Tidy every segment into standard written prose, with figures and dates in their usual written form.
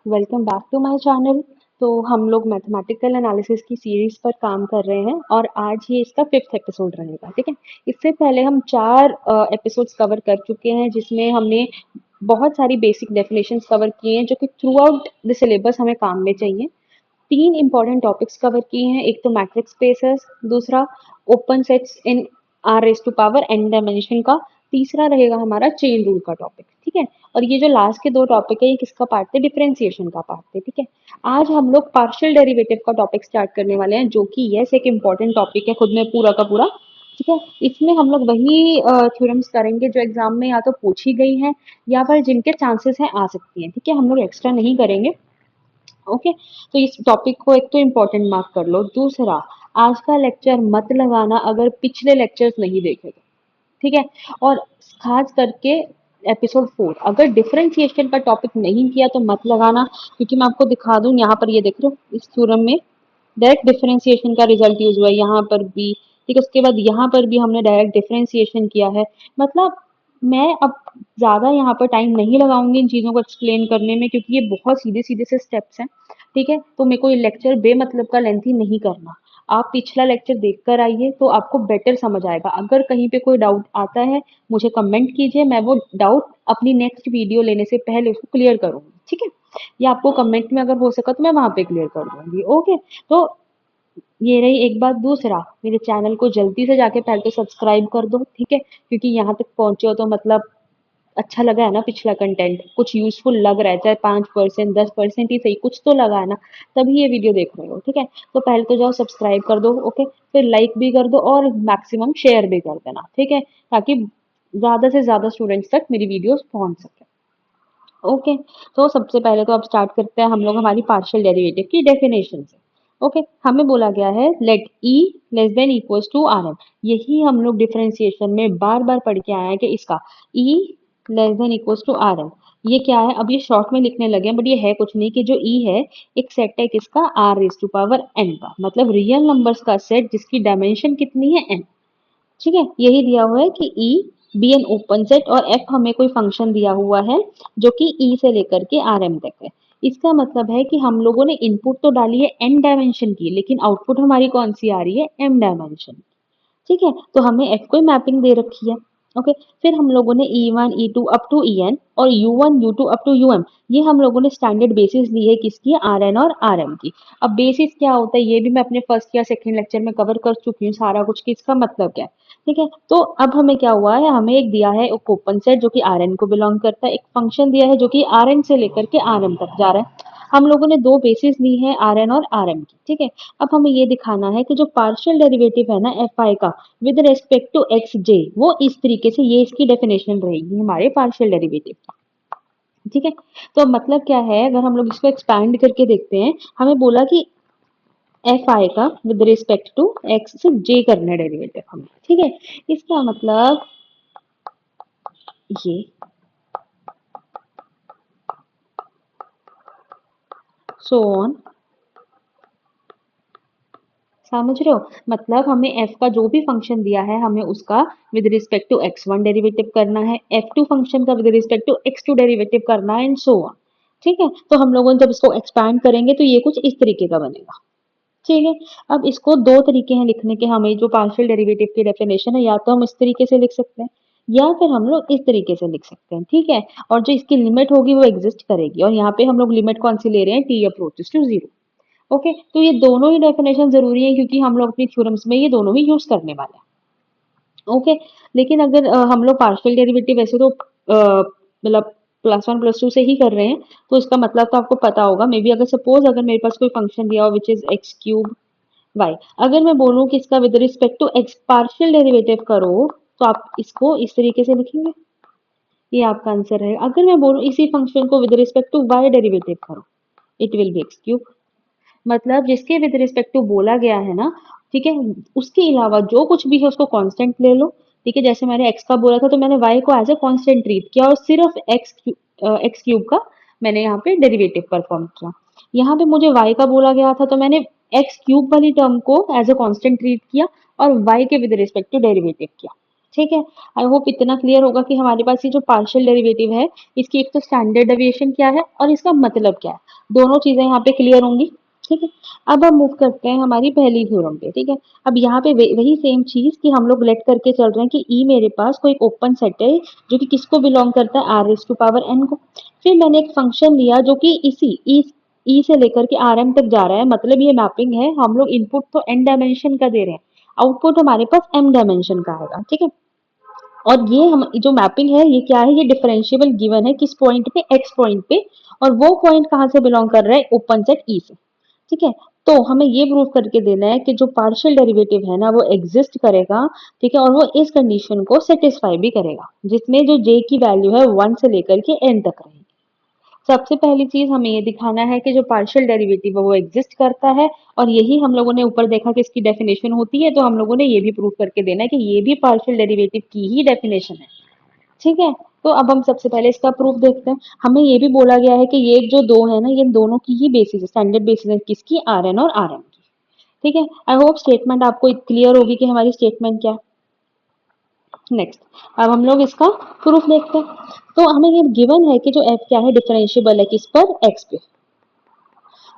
Welcome back to my channel. तो हम लोग मैथमेटिकल एनालिसिस की सीरीज पर काम कर रहे हैं और आज ये इसका फिफ्थ एपिसोड रहेगा। ठीक है। इससे पहले हम चार एपिसोड्स कवर कर चुके हैं जिसमें हमने बहुत सारी बेसिक डेफिनेशंस कवर किए हैं जो कि थ्रू आउट द सिलेबस हमें काम में चाहिए। तीन इंपॉर्टेंट टॉपिक्स कवर किए हैं। एक तो मैट्रिक्स स्पेसेस, दूसरा open sets in R raise to power n dimension का, तीसरा रहेगा हमारा चेन रूल का टॉपिक। ठीक है। और ये जो लास्ट के दो टॉपिक है ये किसका पार्ट है? डिफरेंशिएशन का पार्ट है। ठीक है। आज हम लोग पार्शियल डेरिवेटिव का टॉपिक स्टार्ट करने वाले हैं जो कि यस एक इम्पॉर्टेंट टॉपिक है खुद में पूरा का पूरा। ठीक है। इसमें हम लोग वही थ्योरम्स करेंगे जो एग्जाम में या तो पूछी गई हैं या फिर जिनके चांसेस हैं आ सकती हैं। ठीक है। हम लोग एक्स्ट्रा नहीं करेंगे। ओके। तो इस टॉपिक को एक तो इम्पोर्टेंट मार्क कर लो। दूसरा, आज का लेक्चर मत लगाना अगर पिछले लेक्चर्स नहीं देखे तो। ठीक है। और खास करके एपिसोड 4 अगर डिफरेंशिएशन का टॉपिक नहीं किया तो मत लगाना, क्योंकि मैं आपको दिखा दूं यहाँ पर, ये देख लो इस थ्योरम में डायरेक्ट डिफरेंशिएशन का रिजल्ट यूज हुआ है यहाँ पर भी। ठीक है। उसके बाद यहाँ पर भी हमने डायरेक्ट डिफरेंशिएशन किया है। मतलब मैं अब ज्यादा यहाँ पर टाइम नहीं लगाऊंगी इन चीजों को एक्सप्लेन करने में, क्योंकि ये बहुत सीधे सीधे से स्टेप्स हैं। ठीक है। तो मेरे को ये लेक्चर बेमतलब का लेंथी नहीं करना। आप पिछला लेक्चर देख कर आइए तो आपको बेटर समझ आएगा। अगर कहीं पे कोई डाउट आता है मुझे कमेंट कीजिए, मैं वो डाउट अपनी नेक्स्ट वीडियो लेने से पहले उसको क्लियर करूंगी। ठीक है। या आपको कमेंट में अगर हो सका तो मैं वहां पे क्लियर कर दूंगी। ओके। तो ये रही एक बात। दूसरा, मेरे चैनल को जल्दी से जाके पहले तो सब्सक्राइब कर दो। ठीक है। क्योंकि यहाँ तक पहुंचे हो तो मतलब अच्छा लगा है ना, पिछला कंटेंट कुछ यूजफुल लग रहा है, चाहे 5% 10% ही सही, कुछ तो लगा है ना, तभी ये वीडियो देख रहे हो। ठीक है। तो पहले तो जाओ सब्सक्राइब कर दो। ओके। फिर लाइक भी कर दो और मैक्सिमम शेयर भी कर देना। ठीक है। ताकि ज्यादा से ज्यादा स्टूडेंट्स तक मेरी वीडियोस पहुंच सके। ओके। तो सबसे पहले तो अब स्टार्ट करते हैं हम लोग हमारी पार्शियल डेरिवेटिव की डेफिनेशन से। ओके। हमें बोला गया है let E less than equals to R m. यही हम लोग डिफरेंशिएशन में बार बार पढ़ के आए हैं कि इसका e less than equals to R M ये क्या है। अब ये शॉर्ट में लिखने लगे हैं बट ये है कुछ नहीं कि जो ई है एक सेट है किसका, R raise to power n का, मतलब रियल नंबर्स का सेट जिसकी डायमेंशन कितनी है, एन। ठीक है। यही दिया हुआ है कि E be an open set और एफ हमें कोई फंक्शन दिया हुआ है जो कि ई से लेकर के आर एम तक है। इसका मतलब है कि हम लोगों ने इनपुट तो डाली है एन डायमेंशन की, लेकिन आउटपुट हमारी कौन सी आ रही है, एम डायमेंशन। ठीक है। तो हमें एफ को मैपिंग दे रखी है। ओके। फिर हम लोगों ने E1 E2 up to En और U1 U2 up to UM, ये हम लोगों ने स्टैंडर्ड बेसिस ली है किसकी, Rn और Rm की। अब बेसिस क्या होता है ये भी मैं अपने फर्स्ट या सेकंड लेक्चर में कवर कर चुकी हूँ सारा कुछ कि इसका मतलब क्या है। ठीक है। तो अब हमें क्या हुआ है, हमें एक दिया है एक ओपन सेट जो कि Rn को बिलोंग करता है, एक फंक्शन दिया है जो कि Rn से लेकर के Rm तक जा रहा है। हम लोगों ने दो बेसिस ली है Rn और Rm की। ठीक है। अब हमें ये दिखाना है कि जो पार्शियल डेरिवेटिव है ना fi का विद रेस्पेक्ट टू एक्स जे, वो इस तरीके से, ये इसकी डेफिनेशन रहेगी हमारे पार्शियल डेरिवेटिव की। ठीक है। तो मतलब क्या है, अगर हम लोग इसको एक्सपैंड करके देखते हैं, हमें बोला कि एफ आई का विद रिस्पेक्ट टू एक्स से जे करना है डेरिवेटिव हमें। ठीक है। इसका मतलब ये सो ऑन, समझ रहे हो? मतलब हमें f का जो भी फंक्शन दिया है हमें उसका with respect to x1 derivative करना है, f2 फंक्शन का with respect to x2 derivative करना है, एंड सो ऑन। ठीक है। तो हम लोगों जब इसको एक्सपैंड करेंगे तो ये कुछ इस तरीके का बनेगा। ठीक है। अब इसको दो तरीके हैं लिखने के, हमें जो पार्शियल डेरिवेटिव की डेफिनेशन है या तो हम इस तरीके से लिख सकते हैं या फिर हम लोग इस तरीके से लिख सकते हैं। ठीक है। और जो इसकी लिमिट होगी वो एग्जिस्ट करेगी, और यहाँ पे हम लोग लिमिट कौन सी ले रहे हैं, t approaches to zero. Okay. तो ये दोनों ही डेफिनेशन जरूरी है क्योंकि हम लोग अपनी थ्योरम्स में ये दोनों ही यूज करने वाले हैं। ओके। लेकिन अगर हम लोग पार्शियल डेरिवेटिव वैसे तो मतलब +1 +2 से ही कर रहे हैं, तो इसका मतलब तो आपको पता होगा। मे बी अगर सपोज अगर मेरे पास कोई फंक्शन दिया हो which is x cube y, अगर मैं बोलूँ कि इसका with respect to x partial derivative करो तो आप इसको इस तरीके से लिखेंगे, ये आपका आंसर है। अगर मैं बोलूँ इसी फंक्शन को with respect to y derivative करो, it will be x cube. मतलब जिसके विद रिस्पेक्ट टू बोला गया है ना, ठीक है, उसके अलावा जो कुछ भी है उसको कांस्टेंट ले लो। ठीक है। जैसे मैंने एक्स का बोला था तो मैंने वाई को एज ए कांस्टेंट ट्रीट किया और सिर्फ एक्स क्यूब का मैंने यहाँ पे डेरिवेटिव परफॉर्म किया। यहाँ पे मुझे वाई का बोला गया था तो मैंने एक्स क्यूब वाली टर्म को एज ए कांस्टेंट ट्रीट किया और वाई के विद रिस्पेक्ट टू डेरिवेटिव किया। ठीक है। आई होप इतना क्लियर होगा कि हमारे पास ये जो पार्शियल डेरिवेटिव है, इसकी एक तो स्टैंडर्ड डेविएशन क्या है और इसका मतलब क्या है, दोनों चीजें यहाँ पे क्लियर होंगी। ठीक है। अब हम मूव करते हैं हमारी पहली थ्योरम पे। ठीक है। अब यहाँ पे वही सेम चीज कि हम लोग लेट करके चल रहे हैं कि ई मेरे पास कोई ओपन सेट है जो कि किसको बिलोंग करता है, R raise to power n को। फिर मैंने एक फंक्शन लिया जो कि इसी ई से लेकर के आर एम तक जा रहा है, मतलब ये मैपिंग है, हम लोग इनपुट तो एन डायमेंशन का दे रहे हैं, आउटपुट हमारे पास एम डायमेंशन का आएगा। ठीक है। और ये हम जो मैपिंग है ये क्या है, ये डिफरेंशिएबल गिवन है किस पॉइंट पे, एक्स पॉइंट पे, और वो पॉइंट कहाँ से बिलोंग कर रहा है, ओपन सेट ई से। ठीक है। तो हमें ये प्रूव करके देना है कि जो पार्शियल डेरिवेटिव है ना वो एग्जिस्ट करेगा। ठीक है। और वो इस कंडीशन को सेटिस्फाई भी करेगा जिसमें जो जे की वैल्यू है 1 से लेकर के एन तक रहेगी। सबसे पहली चीज हमें ये दिखाना है कि जो पार्शियल डेरिवेटिव है वो एग्जिस्ट करता है, और यही हम लोगों ने ऊपर देखा कि इसकी डेफिनेशन होती है, तो हम लोगों ने ये भी प्रूव करके देना है कि ये भी पार्शियल डेरिवेटिव की ही डेफिनेशन है। ठीक है। तो अब हम सबसे पहले इसका प्रूफ देखते हैं। हमें ये भी बोला गया है कि ये जो दो है ना, ये दोनों की ही बेसिस है, स्टैंडर्ड बेसिस है किसकी, आर एन और आर एम की। ठीक है। आई होप स्टेटमेंट आपको क्लियर होगी कि हमारी स्टेटमेंट क्या है। नेक्स्ट, अब हम लोग इसका प्रूफ देखते हैं। तो हमें ये गिवन है कि जो एफ क्या है, डिफरेंशिएबल है किस पर, एक्स पे।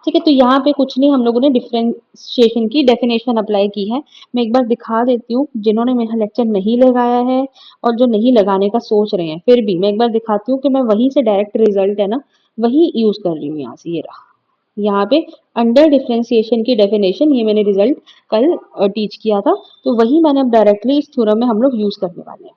ठीक है। तो यहाँ पे कुछ नहीं, हम लोगों ने डिफरेंशिएशन की डेफिनेशन अप्लाई की है। मैं एक बार दिखा देती हूँ, जिन्होंने मेरा लेक्चर नहीं लगाया है और जो नहीं लगाने का सोच रहे हैं, फिर भी मैं एक बार दिखाती हूँ कि मैं वहीं से डायरेक्ट रिजल्ट है ना वही यूज कर रही हूँ। यहाँ से ये रहा, यहाँ पे अंडर डिफरेंशिएशन की डेफिनेशन, ये मैंने रिजल्ट कल टीच किया था, तो वही मैंने अब डायरेक्टली इस थ्योरम में हम लोग यूज करने वाले हैं।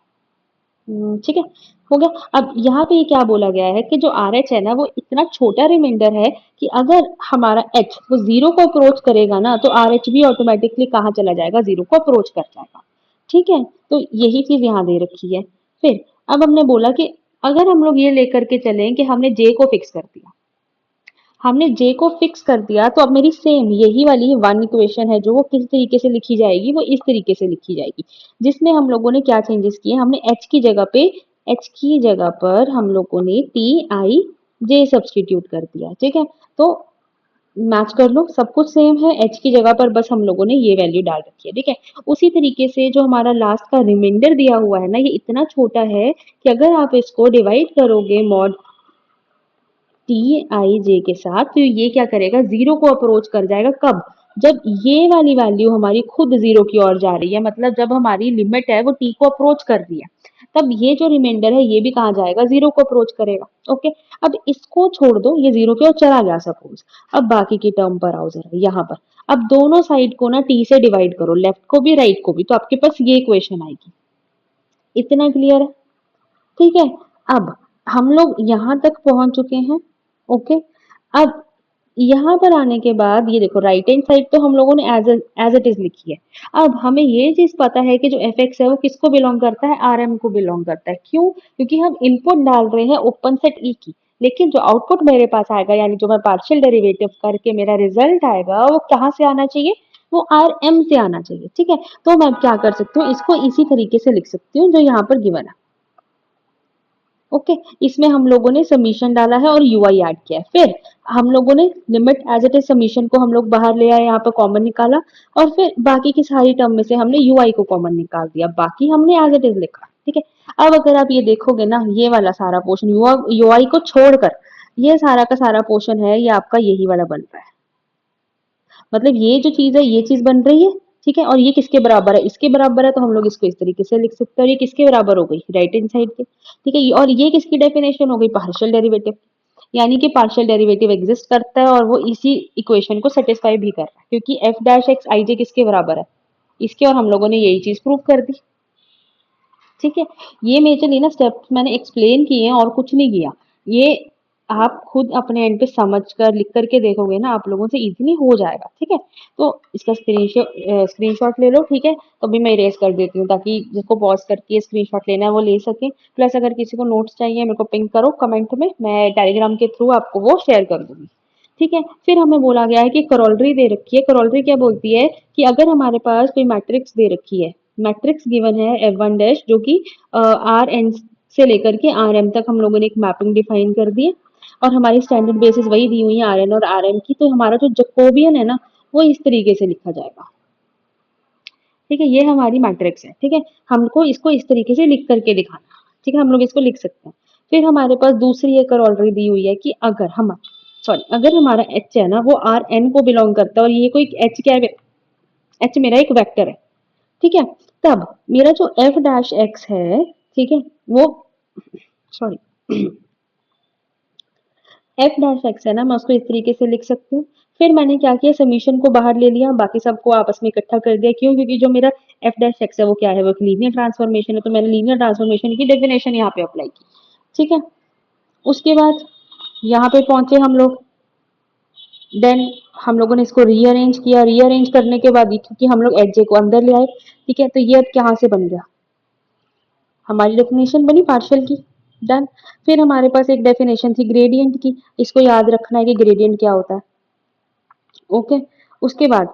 ठीक है, हो गया। अब यहाँ पे क्या बोला गया है कि जो आर एच है ना वो इतना छोटा रिमाइंडर है कि अगर हमारा एच वो जीरो को अप्रोच करेगा ना, तो आर एच भी ऑटोमेटिकली कहाँ चला जाएगा, जीरो को अप्रोच कर जाएगा। ठीक है। तो यही चीज यहाँ दे रखी है। फिर अब हमने बोला कि अगर हम लोग ये लेकर के चलें कि हमने जे को फिक्स कर दिया, हमने जे को फिक्स कर दिया, तो अब मेरी सेम यही वाली वन इक्वेशन है जो वो किस तरीके से लिखी जाएगी, वो इस तरीके से लिखी जाएगी, जिसमें हम लोगों ने क्या चेंजेस किए, हमने एच की जगह पर हम लोगों ने टी आई जे सब्सटीट्यूट कर दिया। ठीक है। तो मैच कर लो, सब कुछ सेम है, एच की जगह पर बस हम लोगों ने ये वैल्यू डाल रखी है। ठीक है। उसी तरीके से जो हमारा लास्ट का रिमाइंडर दिया हुआ है ना, ये इतना छोटा है कि अगर आप इसको डिवाइड करोगे मॉड टी आई जे के साथ, तो ये क्या करेगा, जीरो को अप्रोच कर जाएगा। कब, जब ये वाली वैल्यू हमारी खुद जीरो की ओर जा रही है, मतलब जब हमारी लिमिट है वो टी को अप्रोच कर रही है, तब ये जो रिमाइंडर है ये भी कहाँ जाएगा, जीरो को अप्रोच करेगा। ओके। अब इसको छोड़ दो, ये जीरो की ओर चला गया सपोज। अब बाकी की टर्म पर आओ जरा, यहाँ पर अब दोनों साइड को ना टी से डिवाइड करो, लेफ्ट को भी राइट को भी, तो आपके पास ये इक्वेशन आएगी। इतना क्लियर है। ठीक है। अब हम लोग यहाँ तक पहुंच चुके हैं। ओके। अब यहाँ पर आने के बाद ये देखो, राइट हैंड साइड तो हम लोगों ने एज इट इज लिखी है। अब हमें ये चीज पता है कि जो एफ एक्स है वो किसको बिलोंग करता है, आर एम को बिलोंग करता है। क्यों, क्योंकि हम इनपुट डाल रहे हैं ओपन सेट ई की, लेकिन जो आउटपुट मेरे पास आएगा, यानी जो मैं पार्शियल डेरिवेटिव करके मेरा रिजल्ट आएगा, वो कहाँ से आना चाहिए, वो आर एम से आना चाहिए। ठीक है। तो मैं क्या कर सकती हूँ, इसको इसी तरीके से लिख सकती हूँ जो यहाँ पर गिवन है। ओके। इसमें हम लोगों ने समीशन डाला है और यूआई ऐड किया है। फिर हम लोगों ने limit as it is summation को हम लोग बाहर ले आए, यहाँ पर कॉमन निकाला, और फिर बाकी की सारी टर्म में से हमने यूआई को कॉमन निकाल दिया, बाकी हमने एज इट इज लिखा। ठीक है। अब अगर आप ये देखोगे ना, ये वाला सारा पोर्शन यूआई को छोड़कर ये सारा का सारा पोर्शन है, ये आपका यही वाला बन रहा है। मतलब ये जो चीज है ये चीज बन रही है। ठीक है। और ये किसके बराबर है, इसके बराबर है, तो हम लोग इसको इस तरीके से लिख सकते हैं। और ये किसके बराबर हो गई, राइट हैंड साइड के। ठीक है। और ये किसकी डेफिनेशन हो गई, पार्शियल डेरिवेटिव, यानी कि पार्शियल डेरिवेटिव एग्जिस्ट करता है और वो इसी इक्वेशन को सेटिस्फाई भी कर रहा है, क्योंकि एफ डैश एक्स आई जे किसके बराबर है, इसके। और हम लोगों ने यही चीज प्रूव कर दी। ठीक है। ये मेजरली ना स्टेप्स मैंने एक्सप्लेन किए हैं और कुछ नहीं किया। ये आप खुद अपने एंड पे समझ कर लिख करके देखोगे ना, आप लोगों से इजीली हो जाएगा। ठीक है। तो इसका स्क्रीनशॉट ले लो। ठीक है। तो अभी मैं इरेज कर देती हूँ ताकि जिसको पॉज करके स्क्रीनशॉट लेना है वो ले सके। प्लस अगर किसी को नोट्स चाहिए मेरे को पिंक करो कमेंट में, मैं टेलीग्राम के थ्रू आपको वो शेयर कर दूंगी। ठीक है। फिर हमें बोला गया है कि करोलरी दे रखी है। करोलरी क्या बोलती है कि अगर हमारे पास कोई मैट्रिक्स दे रखी है, मैट्रिक्स गिवन है एफ वन डैश, जो कि आर एन से लेकर के आर एम तक हम लोगों ने एक मैपिंग डिफाइन कर दी है, और हमारी स्टैंडर्ड बेसिस वही दी हुई है आर एन और आर एम की, तो हमारा जो जकोबियन है ना वो इस तरीके से लिखा जाएगा। ठीक है, ये हमारी मैट्रिक्स है। ठीक है, हमको इसको इस तरीके से लिख करके दिखाना है। ठीक है, हम लोग इसको लिख सकते हैं। फिर हमारे पास दूसरी एक और ऑलरेडी दी हुई है कि अगर हम सॉरी अगर हमारा एच है ना वो आर एन को बिलोंग करता है और ये कोई एच क्या है, एच मेरा एक वेक्टर है। ठीक है, तब मेरा जो एफ डैश एक्स है, ठीक है, वो सॉरी एफ डैश एक्स है ना, मैं उसको इस तरीके से लिख सकती हूँ। फिर मैंने क्या किया, समीशन को बाहर ले लिया, बाकी सबको आपस में इकट्ठा कर दिया। क्यों? क्योंकि जो मेरा एफ डैश एक्स है वो क्या है, वो एक लीनियर ट्रांसफॉर्मेशन है, तो मैंने लीनियर ट्रांसफॉर्मेशन की डेफिनेशन यहाँ पे अप्लाई की। ठीक है, उसके बाद यहाँ पे पहुंचे हम लोग। देन हम लोगों ने इसको रीअरेंज किया। रीअरेंज करने के बाद क्योंकि हम लोग एच जे को अंदर ले आए, ठीक है, तो ये अब कहाँ से बन गया, हमारी डेफिनेशन बनी पार्शियल की। डन। फिर हमारे पास एक डेफिनेशन थी ग्रेडियंट की, इसको याद रखना है कि ग्रेडियंट क्या होता है। ओके, उसके बाद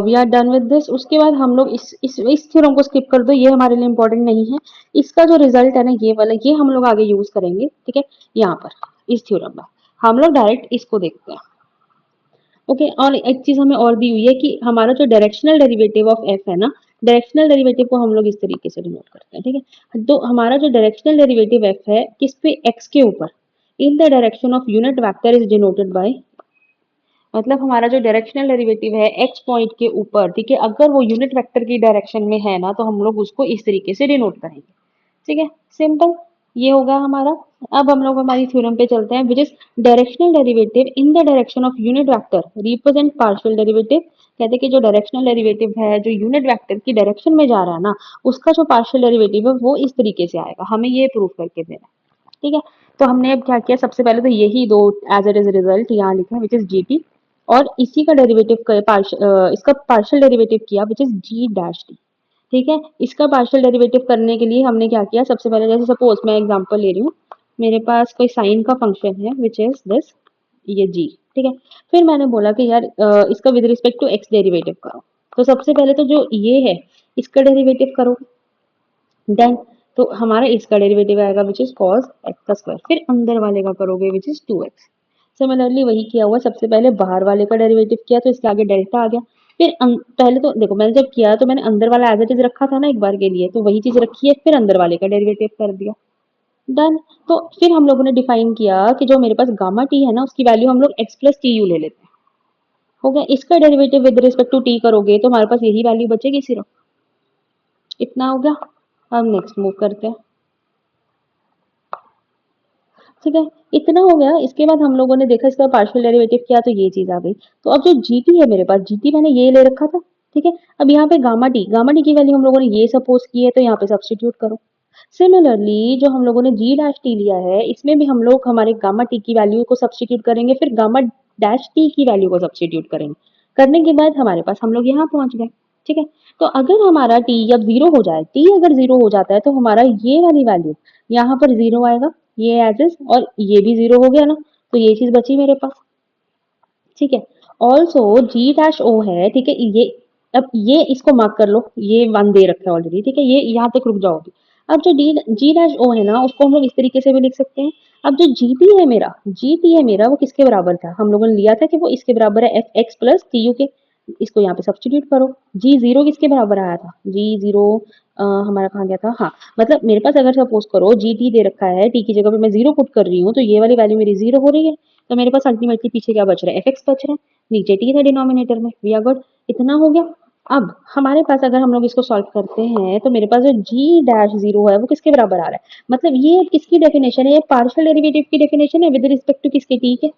we are done with this. उसके बाद हम लोग इस थ्योरम को स्किप कर दो, ये हमारे लिए इंपॉर्टेंट नहीं है। इसका जो रिजल्ट है ना ये वाला, ये हम लोग आगे यूज करेंगे। ठीक है, यहाँ पर इस थ्योरम में हम लोग डायरेक्ट इसको देखते हैं। ओके, और एक चीज हमें और दी हुई है कि हमारा जो डायरेक्शनल डेरिवेटिव ऑफ एफ है ना, डायरेक्शनल डेरिवेटिव को हम लोग इस तरीके से डिनोट करते हैं। ठीक है, तो हमारा जो डायरेक्शनल डेरिवेटिव एफ है किस पे, एक्स के ऊपर, in the direction of unit vector is denoted by, मतलब हमारा जो डायरेक्शनल डेरिवेटिव है एक्स पॉइंट के ऊपर, ठीक है, अगर वो यूनिट वेक्टर की डायरेक्शन में है ना तो हम लोग उसको इस तरीके से डिनोट करेंगे। ठीक है, सिंपल, ये होगा हमारा। अब हम लोग हमारी थ्योरम पे चलते हैं, which is directional derivative in the direction of unit vector represent partial derivative. कहते हैं कि जो डायरेक्शनल डेरिवेटिव है जो यूनिट वेक्टर की डायरेक्शन में जा रहा है ना, उसका जो पार्शियल डेरिवेटिव है वो इस तरीके से आएगा, हमें ये प्रूव करके देना है। ठीक है, तो हमने अब क्या किया, सबसे पहले तो यही दो एज इट इज रिजल्ट यहाँ लिखा विच इज जीटी, और इसी का डेरिवेटिव इसका पार्शियल डेरिवेटिव किया which is g dash t. ठीक है, इसका पार्शियल डेरिवेटिव करने के लिए हमने क्या किया, सबसे पहले जैसे सपोज मैं एग्जांपल ले रही हूँ, मेरे पास कोई साइन का फंक्शन है विच इज दिस, ये जी। ठीक है, फिर मैंने बोला कि यार इसका with respect to x derivative करो। तो सबसे पहले तो जो ये है इसका डेरिवेटिव करो। देन तो हमारा इसका डेरिवेटिव आएगा विच इज कॉस एक्स का स्क्वायर, फिर अंदर वाले का करोगे विच इज 2x। सिमिलरली वही किया हुआ, सबसे पहले बाहर वाले का डेरिवेटिव किया तो इसके आगे डेल्टा आ गया। फिर पहले तो देखो मैंने जब किया तो मैंने अंदर वाला एज इट इज रखा था ना एक बार के लिए, तो वही चीज रखी है, फिर अंदर वाले का डेरिवेटिव कर दिया। डन। तो फिर हम लोगों ने डिफाइन किया कि जो मेरे पास गामा टी है ना उसकी वैल्यू हम लोग एक्स प्लस टी यू ले लेते हैं। हो गया, इसका derivative with respect to t करोगे तो हमारे पास यही वैल्यू बचेगी सिर्फ। इतना हो गया। अब नेक्स्ट मूव करते हैं। ठीक है, इतना हो गया। इसके बाद हम लोगों ने देखा इसका पार्शियल डेरिवेटिव किया तो ये चीज आ गई। तो अब जो जीटी है मेरे पास, जीटी मैंने ये ले रखा था। ठीक है, अब यहाँ पे गामा टी की वैल्यू हम लोगों ने ये सपोज की है तो यहाँ पे सब्सटीट्यूट करो। सिमिलरली जो हम लोगों ने जी डैश टी लिया है इसमें भी हम लोग हमारे गामा टी की वैल्यू को सब्सटीट्यूट करेंगे, फिर गामा डैश टी की वैल्यू को सब्सटीट्यूट करेंगे। करने के बाद हमारे पास हम लोग यहाँ पहुंच गए। ठीक है, तो अगर हमारा टी अब जीरो हो जाए, टी अगर जीरो हो जाता है तो हमारा ये वाली वैल्यू यहाँ पर जीरो आएगा, ये एज इज, और ये भी जीरो हो गया ना, तो ये चीज बची मेरे पास। ठीक है, ऑल्सो जी डैश ओ है। ठीक है, ये अब ये इसको मार्क कर लो, ये वन दे रखा है ऑलरेडी। ठीक है, ये यहाँ तक रुक जाओगे। अब जो डी जी डैश ओ है ना उसको हम लोग इस तरीके से भी लिख सकते हैं। अब जो जी टी है मेरा वो किसके बराबर था, हम लोगों ने लिया था कि वो इसके बराबर है F x plus T U के। इसको यहाँ पे सब्सटीट्यूट करो। जी जीरो किसके बराबर आया था, जी जीरो हमारा कहाँ गया था, हाँ, मतलब मेरे पास अगर सपोज करो जी टी दे रखा है, टी की जगह पे मैं जीरो पुट कर रही हूँ तो ये वाली वैल्यू मेरी जीरो हो रही है। तो मेरे पास अल्टीमेटली पीछे क्या बच रहा है, एफ एक्स बच रहा है, नीचे टी था डिनोमिनेटर में, वी आर गुड। इतना हो गया। अब हमारे पास अगर हम लोग इसको सॉल्व करते हैं तो मेरे पास जो जी डैश जीरो है वो किसके बराबर आ रहा है, मतलब ये किसकी डेफिनेशन है, ये पार्शियल डेरिवेटिव की डेफिनेशन है विद रिस्पेक्ट टू किसके, टी के।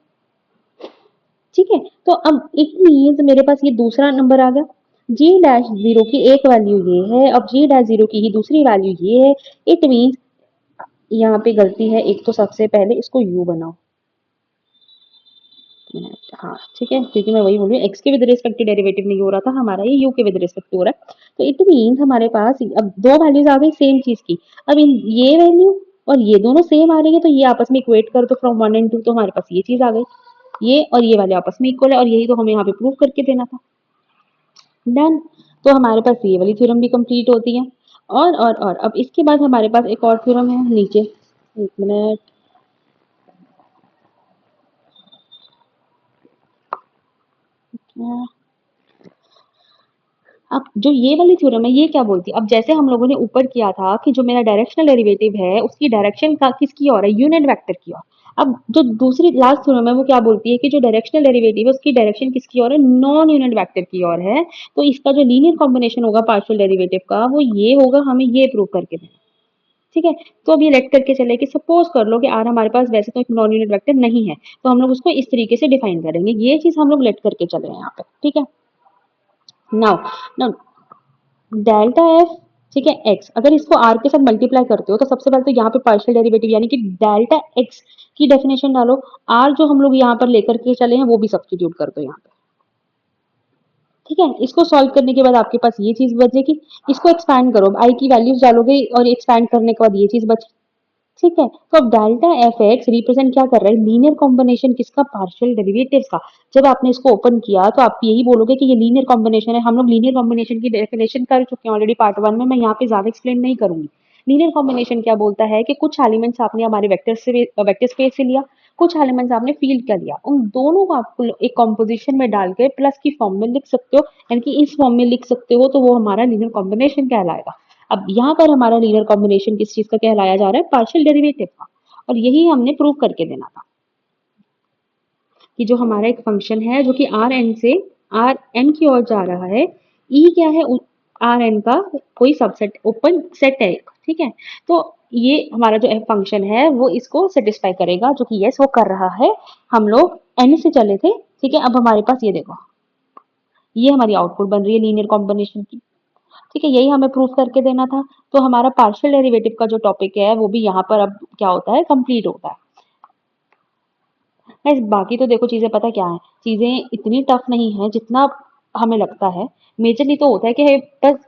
ठीक है, तो अब इट मीन्स मेरे पास ये दूसरा नंबर आ गया। जी डैश जीरो की एक वैल्यू ये है, अब जी डैश जीरो की ही दूसरी वैल्यू ये है। इट मीन्स यहाँ पे गलती है, एक तो सबसे पहले इसको यू बनाओ। हाँ ठीक है, क्योंकि मैं वही बोल रही हूँ, एक्स के विद रिस्पेक्ट टू डेरिवेटिव नहीं हो रहा था हमारा, ये यू के विद रिस्पेक्ट हो रहा है। तो इट मीन्स हमारे पास अब दो वैल्यूज आ गई सेम चीज की। अब इन ये वैल्यू और ये दोनों सेम आ रही है तो ये आपस में इक्वेट कर दो फ्रॉम वन एंड टू, तो हमारे पास ये चीज आ गई। ये और ये वाले आपस में इक्वल है और यही तो हमें यहाँ पे प्रूव करके देना था। डन। तो हमारे पास ये वाली थ्योरम भी कंप्लीट होती है। और अब इसके बाद हमारे पास एक और थ्योरम है नीचे, एक मिनट, अब जो ये वाली थ्योरम है ये क्या बोलती है, अब जैसे हम लोगों ने ऊपर किया था कि जो मेरा डायरेक्शनल डेरिवेटिव है उसकी डायरेक्शन का किसकी ओर है, यूनिट वेक्टर की ओर। अब जो दूसरी लास्ट थ्योरम है वो क्या बोलती है कि जो डायरेक्शनल डेरिवेटिव है उसकी डायरेक्शन किसकी ओर है, नॉन यूनिट वेक्टर की ओर है। तो इसका जो लीनियर कॉम्बिनेशन होगा पार्शियल डेरिवेटिव का वो ये होगा, हमें ये प्रूव करके देना। ठीक है, तो अब ये लेट करके चले कि सपोज कर लो कि आर हमारे पास वैसे तो एक नॉन यूनिट वेक्टर नहीं है, तो हम लोग उसको इस तरीके से डिफाइन करेंगे, ये चीज हम लोग लेट करके चले यहाँ पे। ठीक है, नाउ नाउ डेल्टा एफ, ठीक है, एक्स, अगर इसको आर के साथ मल्टीप्लाई करते हो तो सबसे पहले तो यहाँ पे पार्शियल डेरिवेटिव यानी कि डेल्टा एक्स की डेफिनेशन डालो। आर जो हम लोग यहाँ पर लेकर के चले हैं वो भी सब्स्टिट्यूट कर दो यहाँ पे। ठीक है, इसको सॉल्व करने के बाद आपके पास ये चीज बचेगी। इसको एक्सपैंड करो, आई की वैल्यूज डालोगे और एक्सपैंड करने के बाद ये चीज बच। ठीक है, तो अब डेल्टा एफ एक्स रिप्रेजेंट क्या कर रहा है, लीनियर कॉम्बिनेशन किसका, पार्शियल डेरिवेटिव का। जब आपने इसको ओपन किया तो आप यही बोलोगे कि ये लीनियर कॉम्बिनेशन है। हम लोग लीनियर कॉम्बिनेशन की डेफिनेशन कर चुके हैं ऑलरेडी पार्ट वन में, मैं यहाँ पे ज्यादा एक्सप्लेन नहीं करूंगी। लीनियर कॉम्बिनेशन क्या बोलता है कि कुछ एलिमेंट्स आपने हमारे वेक्टर स्पेस से लिया, कुछ एलिमेंट्स आपने फील्ड का लिया, उन दोनों को आप एक कॉम्पोजिशन में डाल के प्लस की फॉर्म में लिख सकते हो, यानी कि इस फॉर्म में लिख सकते हो, तो वो हमारा लीनियर कॉम्बिनेशन कहलाएगा। अब यहाँ पर हमारा लीनियर कॉम्बिनेशन किस चीज का कहलाया जा रहा है, पार्शियल डेरिवेटिव का। और यही हमने प्रूव करके देना था कि जो हमारा एक फंक्शन है जो कि आर एन से आर एन की ओर जा रहा है, ई क्या है, आर एन का कोई सबसेट ओपन सेट है। ठीक है, तो ये हमारा जो फंक्शन है वो इसको सेटिस्फाई करेगा, जो कि यस वो कर रहा है। हम लोग एन से चले थे। ठीक है, अब हमारे पास ये देखो, ये हमारी आउटपुट बन रही है लीनियर कॉम्बिनेशन की। ठीक है, यही हमें प्रूफ करके देना था। तो हमारा पार्शियल डेरिवेटिव का जो टॉपिक है वो भी यहाँ पर अब क्या होता है, कंप्लीट होता है। गाइस बाकी तो देखो चीजें पता क्या है, चीजें इतनी टफ नहीं है जितना हमें लगता है। मेजरली तो होता है कि बस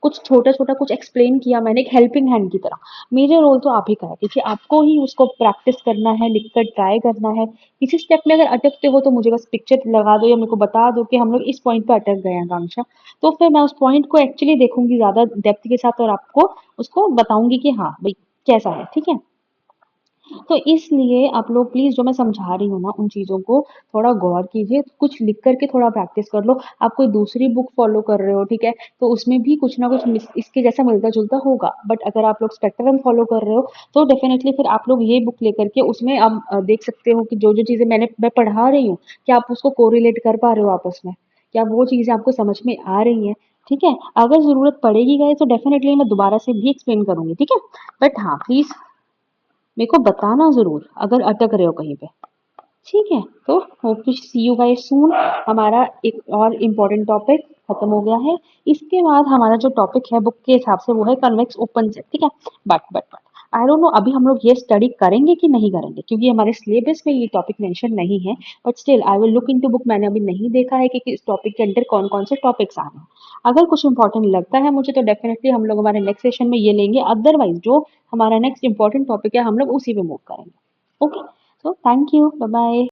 कुछ छोटा छोटा कुछ एक्सप्लेन किया मैंने एक हेल्पिंग हैंड की तरह। मेजर रोल तो आप ही का है, क्योंकि आपको ही उसको प्रैक्टिस करना है, लिखकर ट्राई करना है। किसी स्टेप में अगर अटकते हो तो मुझे बस पिक्चर लगा दो या मेरे को बता दो कि हम लोग इस पॉइंट पे अटक गए हैं आकांक्षा। तो फिर मैं उस पॉइंट को एक्चुअली देखूंगी ज्यादा डेप्थ के साथ और आपको उसको बताऊंगी कि हाँ भाई कैसा है। ठीक है, तो इसलिए आप लोग प्लीज जो मैं समझा रही हूँ ना उन चीजों को थोड़ा गौर कीजिए, कुछ लिख करके थोड़ा प्रैक्टिस कर लो। आप कोई दूसरी बुक फॉलो कर रहे हो, ठीक है, तो उसमें भी कुछ ना कुछ इसके जैसा मिलता जुलता होगा, बट अगर आप लोग स्पेक्ट्रम फॉलो कर रहे हो तो डेफिनेटली फिर आप लोग ये बुक लेकर के उसमें आप देख सकते हो कि जो जो चीजें मैं पढ़ा रही हूँ, क्या आप उसको कोरिलेट कर पा रहे हो आपस में, क्या वो चीजें आपको समझ में आ रही हैं। ठीक है, अगर जरूरत पड़ेगी गए तो डेफिनेटली मैं दोबारा से भी एक्सप्लेन करूंगी। ठीक है, बट हाँ प्लीज मेरे को बताना ज़रूर अगर अटक रहे हो कहीं पे। ठीक है, तो hope to see you guys soon. हमारा एक और इम्पोर्टेंट टॉपिक खत्म हो गया है। इसके बाद हमारा जो टॉपिक है बुक के हिसाब से वो है कन्वेक्स ओपन सेट। ठीक है, बट आई डोंट नो अभी हम लोग ये स्टडी करेंगे कि नहीं करेंगे, क्योंकि हमारे सिलेबस में ये टॉपिक मेंशन नहीं है। But still I will look into book. मैंने अभी नहीं देखा है कि इस टॉपिक के अंदर कौन कौन से टॉपिक्स आ रहे हैं। अगर कुछ इंपॉर्टेंट लगता है मुझे तो डेफिनेटली हम लोग हमारे नेक्स्ट सेशन में ये लेंगे, अदरवाइज जो हमारा नेक्स्ट इंपॉर्टेंट टॉपिक है हम लोग उसी पे मूव करेंगे। Okay, so thank you, bye bye.